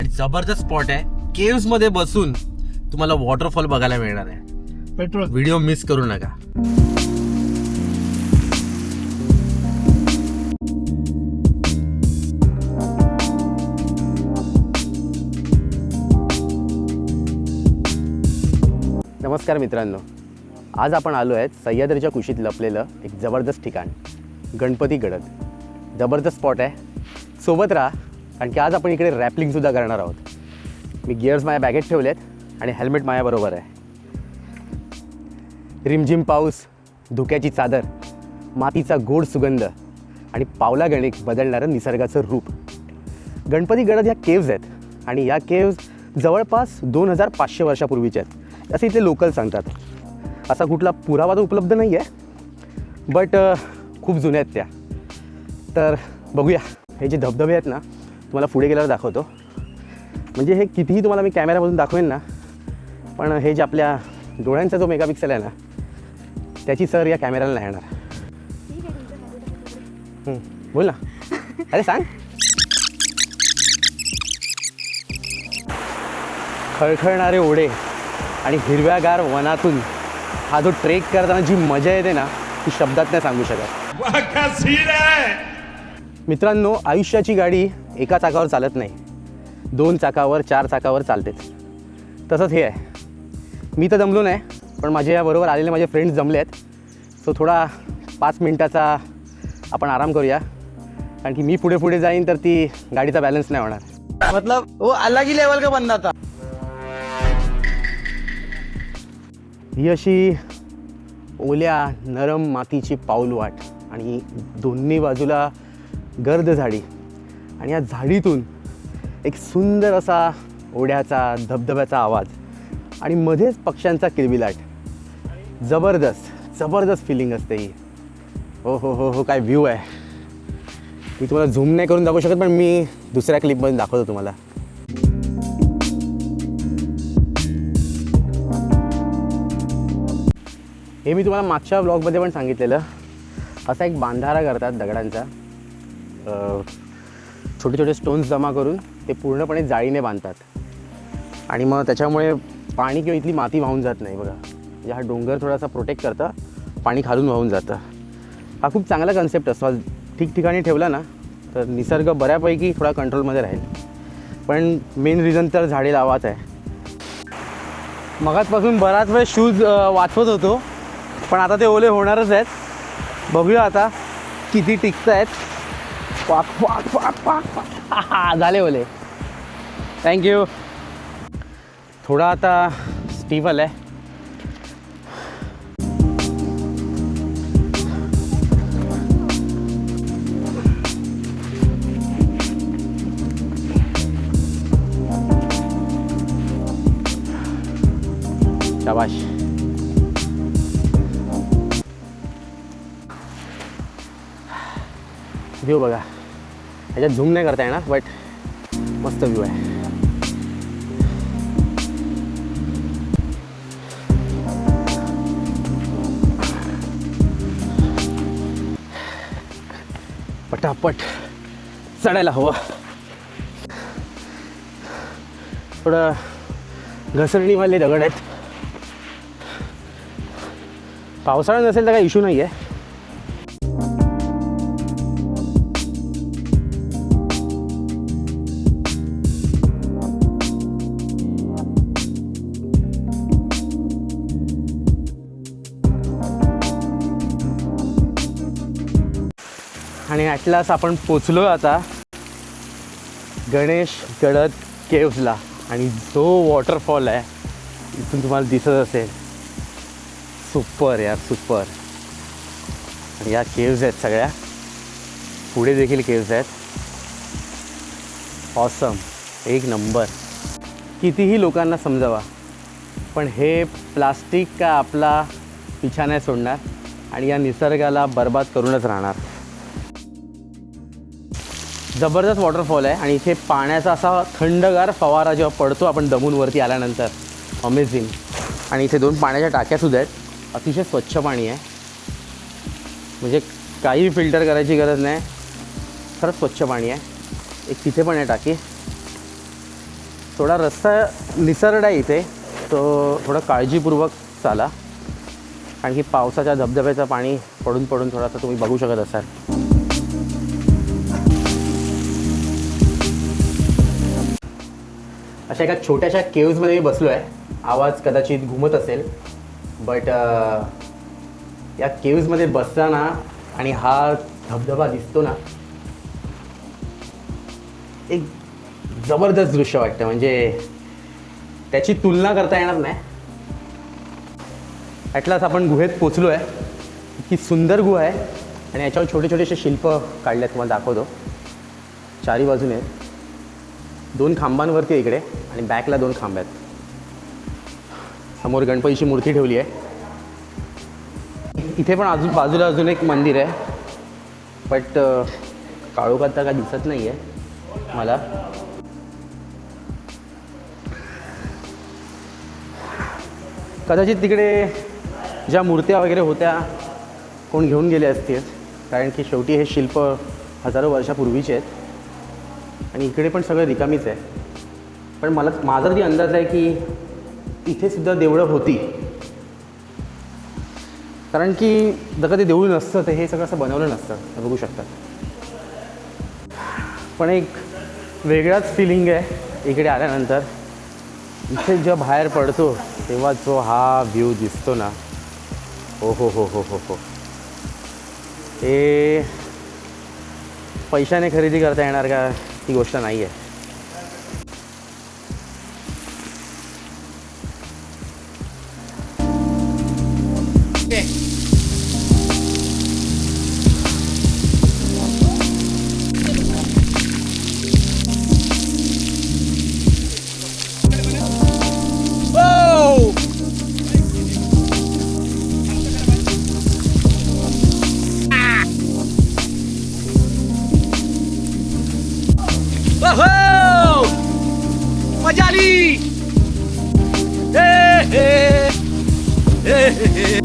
जबरदस्त स्पॉट आहे. केव्स मध्ये बसून तुम्हाला वॉटरफॉल बघायला मिळणार आहे. पेट्रोल व्हिडिओ मिस करू नका. नमस्कार मित्रांनो, आज आपण आलो आहेत सह्याद्रीच्या कुशीत लपलेलं एक जबरदस्त ठिकाण गणपती गडद. जबरदस्त स्पॉट आहे. सोबत राहा, कारण की आज आपण इकडे रॅपलिंगसुद्धा करणार आहोत. मी गिअर्स माझ्या बॅगेत ठेवलेत आणि हेल्मेट माझ्याबरोबर आहे. रिमझिम पाऊस, धुक्याची चादर, मातीचा गोड सुगंध आणि पावला गणिक बदलणारं निसर्गाचं रूप. गणपती गडद ह्या केव्ज आहेत आणि या केव्ज जवळपास 2500 वर्षापूर्वीच्या आहेत असे इथले लोकल सांगतात. असा कुठला पुरावा तर उपलब्ध नाही आहे, बट खूप जुन्या आहेत त्या. तर बघूया, हे जे धबधबे आहेत ना, तुम्हाला पुढे गेल्यावर दाखवतो. म्हणजे हे कितीही तुम्हाला मी कॅमेऱ्यामधून दाखवेन ना, पण हे जे आपल्या डोळ्यांचा जो मेगापिक्सेल आहे ना, त्याची सर या कॅमेऱ्याला नाही येणार. बोल ना, अरे सांग. खळखळणारे ओढे आणि हिरव्यागार वनातून हा जो ट्रेक करताना जी मजा येते ना, ती शब्दात नाही सांगू शकत. मित्रांनो, आयुष्याची गाडी एका चाकावर चालत नाही, 2 चाकावर 4 चाकावर चालतेच. तसंच हे आहे. मी तर जमलो नाही, पण माझ्या याबरोबर आलेले माझे फ्रेंड्स जमले आहेत. सो थोडा 5 मिनटाचा आपण आराम करूया, कारण की मी पुढे पुढे जाईन तर ती गाडीचा बॅलन्स नाही होणार. मतलब वो अलग ही लेवल का बंदा था. ही अशी ओल्या नरम मातीची पाऊलवाट आणि दोन्ही बाजूला गर्द झाडी आणि या झाडीतून एक सुंदर असा ओढ्याचा धबधब्याचा आवाज आणि मध्येच पक्ष्यांचा किलबिलाट. जबरदस्त जबरदस्त फिलिंग असते ही. हो हो हो हो, काय व्ह्यू आहे. मी तुम्हाला झूम नाही करून दाखवू शकत, पण मी दुसऱ्या क्लिपमध्ये दाखवतो तुम्हाला. हे मी तुम्हाला मागच्या व्लॉगमध्ये पण सांगितलेलं. असा एक बांधारा करतात दगडांचा. छोटे छोटे स्टोन्स जमा करून ते पूर्णपणे जाळीने बांधतात आणि मग त्याच्यामुळे पाणी किंवा इथली माती वाहून जात नाही. बघा, म्हणजे हा डोंगर थोडासा प्रोटेक्ट करतं, पाणी खालून वाहून जातं. हा खूप चांगला कन्सेप्ट असतो. ठिकठिकाणी ठेवला ना तर निसर्ग बऱ्यापैकी थोडा कंट्रोलमध्ये राहील. पण मेन रिझन तर झाडे लावाच आहे. मगाचपासून बराच वेळ शूज वाचवत होतो, पण आता ते ओले होणारच आहेत. बघूया आता किती टिकत आहेत. पाक पाक पाक पाक पाक झाले ओले. थँक्यू. थोडा आता स्टीफ आलाय. शाबाश. व्ह्यू बघा. ह्याच्यात झूम नाही करता येणार, बट मस्त व्ह्यू आहे. पटापट चढायला हवं. थोडं घसरणीवाले दगड आहेत. पावसाळा नसेल तर काही इश्यू नाही आहे. आणि ॲटलास आपण पोचलो आता गणेश गडद केव्जला. आणि जो वॉटरफॉल आहे इथून तुम्हाला दिसत असेल. सुपर यार, सुपर. आणि या केव्ज आहेत सगळ्या. पुढे देखील केव्ज आहेत. ऑसम, एक नंबर. कितीही लोकांना समजावा, पण हे प्लास्टिक का आपला पिछा नाही सोडणार आणि या निसर्गाला बर्बाद करूनच राहणार. जबरदस्त वॉटरफॉल आहे आणि इथे पाण्याचा असा थंडगार फवारा जेव्हा पडतो आपण दमून वरती आल्यानंतर, अमेझिंग. आणि इथे 2 पाण्याच्या टाक्यासुद्धा आहेत. अतिशय स्वच्छ पाणी आहे, म्हणजे काही फिल्टर करायची गरज नाही. खरंच स्वच्छ पाणी आहे. एक तिथे पण आहे टाकी. थोडा रस्ता निसरडा आहे इथे, तो थोडा काळजीपूर्वक चाला. कारण की पावसाच्या धबधब्याचं पाणी पडून पडून थोडासा तुम्ही बघू शकत असाल. अशा एका छोट्याशा केव्जमध्ये मी बसलो आहे. आवाज कदाचित घुमत असेल, बट या केव्जमध्ये बसताना आणि हा धबधबा दिसतो ना, एक जबरदस्त दृश्य वाटतं. म्हणजे त्याची तुलना करता येणार नाही. ॲटलास आपण गुहेत पोचलो आहे. इतकी सुंदर गुहा आहे आणि याच्यावर छोटे छोटेसे शिल्प काढले आहेत, तुम्हाला दाखवतो. चारी बाजूने 2 खांबांवरती इकडे आणि बॅकला 2 खांब आहेत. समोर गणपतीची मूर्ती ठेवली आहे. इथे पण बाजूला अजून एक मंदिर आहे, बट काळोखात तर काय दिसत नाही आहे मला. कदाचित तिकडे ज्या मूर्त्या वगैरे होत्या कोण घेऊन गेले असतील, कारण की शेवटी हे शिल्प हजारो वर्षापूर्वीचे आहेत आणि इकडे पण सगळं रिकामीच आहे. पण माझा तरी अंदाज आहे की इथे सुद्धा देवळं होती, कारण की जर का ते देऊळ नसतं तर हे सगळं असं बनवलं नसतं. बघू शकता. पण एक वेगळाच फिलिंग आहे इकडे आल्यानंतर. इथे जेव्हा बाहेर पडतो तेव्हा जो हा व्ह्यू दिसतो ना, हो हो हो हो हो हो, हे पैशाने खरेदी करता येणार का ती गोष्ट नाही आहे. मजा आली. हे हे हे हे.